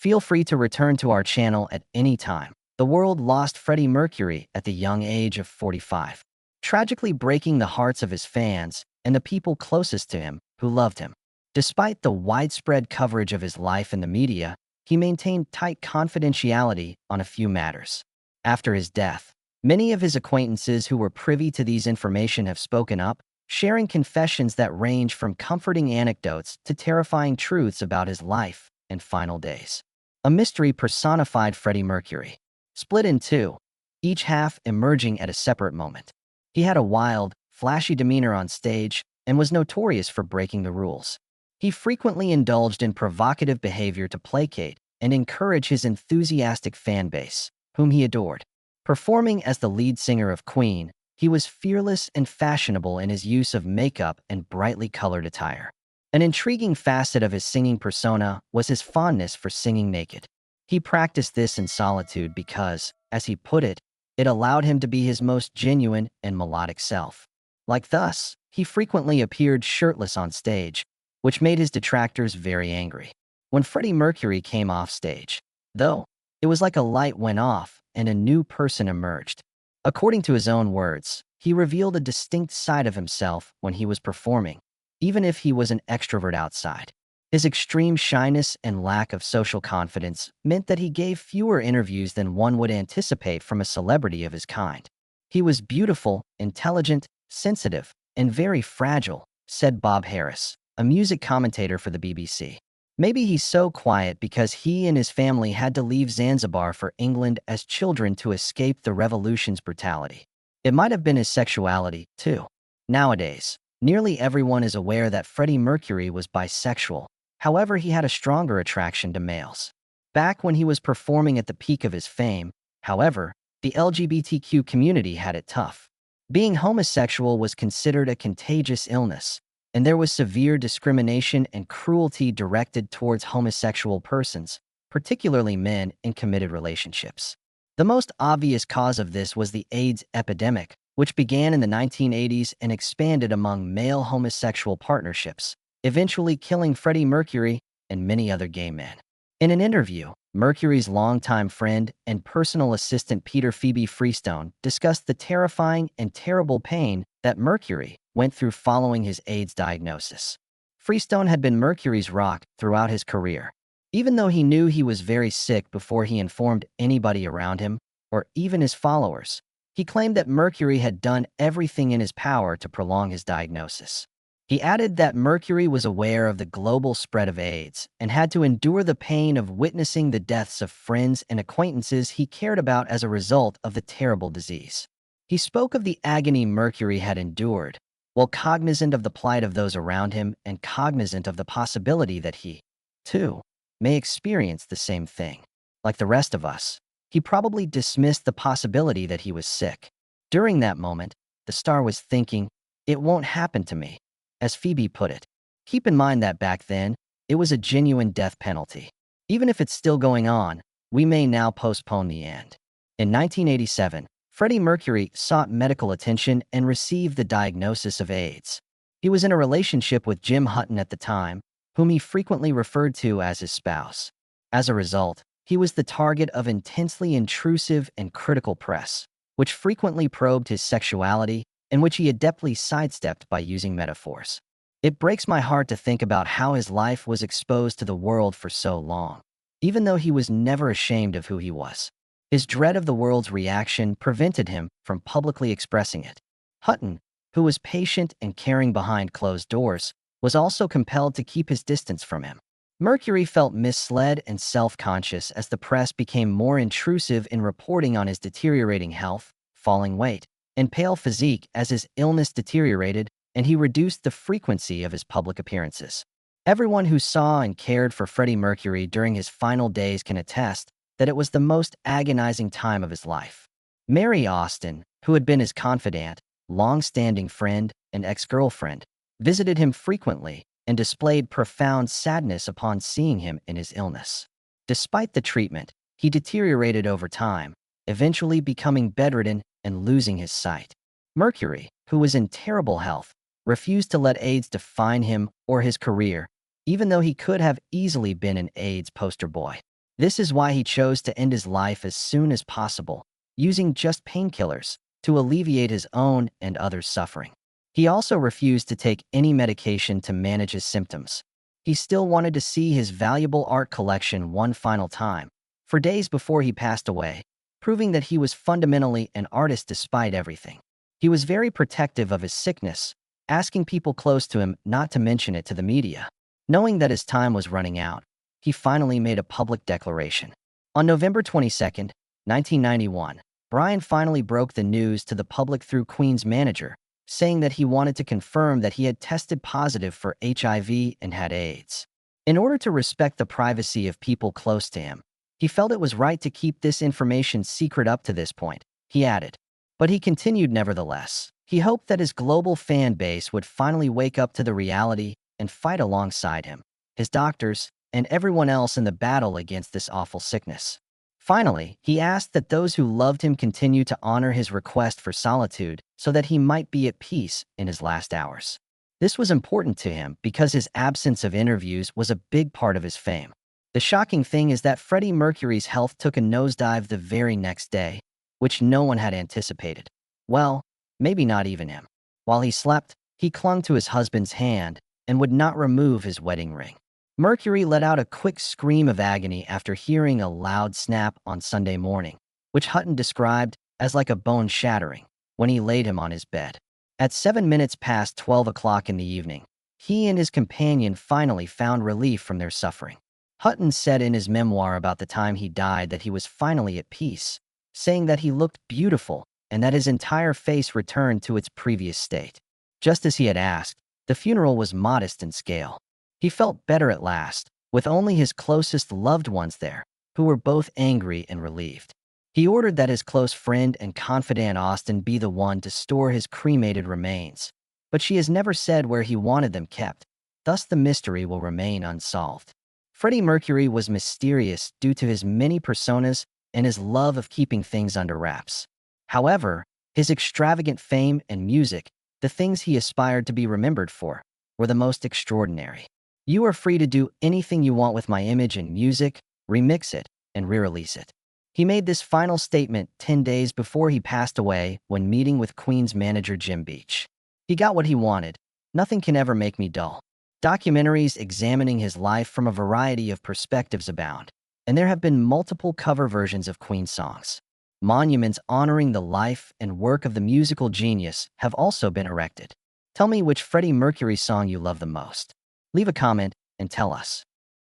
Feel free to return to our channel at any time. The world lost Freddie Mercury at the young age of 45, tragically breaking the hearts of his fans and the people closest to him who loved him. Despite the widespread coverage of his life in the media, he maintained tight confidentiality on a few matters. After his death, many of his acquaintances who were privy to these information have spoken up, sharing confessions that range from comforting anecdotes to terrifying truths about his life and final days. A mystery personified Freddie Mercury, split in two, each half emerging at a separate moment. He had a wild, flashy demeanor on stage and was notorious for breaking the rules. He frequently indulged in provocative behavior to placate and encourage his enthusiastic fan base, whom he adored. Performing as the lead singer of Queen, he was fearless and fashionable in his use of makeup and brightly colored attire. An intriguing facet of his singing persona was his fondness for singing naked. He practiced this in solitude because, as he put it, it allowed him to be his most genuine and melodic self. Like thus, he frequently appeared shirtless on stage, which made his detractors very angry. When Freddie Mercury came off stage, though, it was like a light went off and a new person emerged. According to his own words, he revealed a distinct side of himself when he was performing, even if he was an extrovert outside. His extreme shyness and lack of social confidence meant that he gave fewer interviews than one would anticipate from a celebrity of his kind. He was beautiful, intelligent, sensitive, and very fragile, said Bob Harris, a music commentator for the BBC. Maybe he's so quiet because he and his family had to leave Zanzibar for England as children to escape the revolution's brutality. It might have been his sexuality, too. Nowadays, nearly everyone is aware that Freddie Mercury was bisexual. However, he had a stronger attraction to males. Back when he was performing at the peak of his fame, however, the LGBTQ community had it tough. Being homosexual was considered a contagious illness, and there was severe discrimination and cruelty directed towards homosexual persons, particularly men in committed relationships. The most obvious cause of this was the AIDS epidemic, which began in the 1980s and expanded among male homosexual partnerships, eventually killing Freddie Mercury and many other gay men. In an interview, Mercury's longtime friend and personal assistant Peter Phoebe Freestone discussed the terrifying and terrible pain that Mercury went through following his AIDS diagnosis. Freestone had been Mercury's rock throughout his career. Even though he knew he was very sick before he informed anybody around him, or even his followers, he claimed that Mercury had done everything in his power to prolong his diagnosis. He added that Mercury was aware of the global spread of AIDS and had to endure the pain of witnessing the deaths of friends and acquaintances he cared about as a result of the terrible disease. He spoke of the agony Mercury had endured, while cognizant of the plight of those around him and cognizant of the possibility that he, too, may experience the same thing. Like the rest of us, he probably dismissed the possibility that he was sick. During that moment, the star was thinking, "It won't happen to me," as Phoebe put it. Keep in mind that back then, it was a genuine death penalty. Even if it's still going on, we may now postpone the end. In 1987, Freddie Mercury sought medical attention and received the diagnosis of AIDS. He was in a relationship with Jim Hutton at the time, whom he frequently referred to as his spouse. As a result, he was the target of intensely intrusive and critical press, which frequently probed his sexuality and which he adeptly sidestepped by using metaphors. It breaks my heart to think about how his life was exposed to the world for so long, even though he was never ashamed of who he was. His dread of the world's reaction prevented him from publicly expressing it. Hutton, who was patient and caring behind closed doors, was also compelled to keep his distance from him. Mercury felt misled and self-conscious as the press became more intrusive in reporting on his deteriorating health, falling weight, and pale physique as his illness deteriorated and he reduced the frequency of his public appearances. Everyone who saw and cared for Freddie Mercury during his final days can attest that it was the most agonizing time of his life. Mary Austin, who had been his confidant, long-standing friend, and ex-girlfriend, visited him frequently and displayed profound sadness upon seeing him in his illness. Despite the treatment, he deteriorated over time, eventually becoming bedridden and losing his sight. Mercury, who was in terrible health, refused to let AIDS define him or his career, even though he could have easily been an AIDS poster boy. This is why he chose to end his life as soon as possible, using just painkillers to alleviate his own and others' suffering. He also refused to take any medication to manage his symptoms. He still wanted to see his valuable art collection one final time, for days before he passed away, proving that he was fundamentally an artist despite everything. He was very protective of his sickness, asking people close to him not to mention it to the media. Knowing that his time was running out, he finally made a public declaration. On November 22, 1991, Brian finally broke the news to the public through Queen's manager, saying that he wanted to confirm that he had tested positive for HIV and had AIDS. In order to respect the privacy of people close to him, he felt it was right to keep this information secret up to this point, he added. But he continued nevertheless. He hoped that his global fan base would finally wake up to the reality and fight alongside him, his doctors, and everyone else in the battle against this awful sickness. Finally, he asked that those who loved him continue to honor his request for solitude so that he might be at peace in his last hours. This was important to him because his absence of interviews was a big part of his fame. The shocking thing is that Freddie Mercury's health took a nosedive the very next day, which no one had anticipated. Well, maybe not even him. While he slept, he clung to his husband's hand and would not remove his wedding ring. Mercury let out a quick scream of agony after hearing a loud snap on Sunday morning, which Hutton described as like a bone shattering when he laid him on his bed. At 7 minutes past 12 o'clock in the evening, he and his companion finally found relief from their suffering. Hutton said in his memoir about the time he died that he was finally at peace, saying that he looked beautiful and that his entire face returned to its previous state. Just as he had asked, the funeral was modest in scale. He felt better at last, with only his closest loved ones there, who were both angry and relieved. He ordered that his close friend and confidant Austin be the one to store his cremated remains, but she has never said where he wanted them kept, thus the mystery will remain unsolved. Freddie Mercury was mysterious due to his many personas and his love of keeping things under wraps. However, his extravagant fame and music, the things he aspired to be remembered for, were the most extraordinary. You are free to do anything you want with my image and music, remix it, and re-release it. He made this final statement 10 days before he passed away when meeting with Queen's manager Jim Beach. He got what he wanted. Nothing can ever make me dull. Documentaries examining his life from a variety of perspectives abound, and there have been multiple cover versions of Queen songs. Monuments honoring the life and work of the musical genius have also been erected. Tell me which Freddie Mercury song you love the most. Leave a comment and tell us.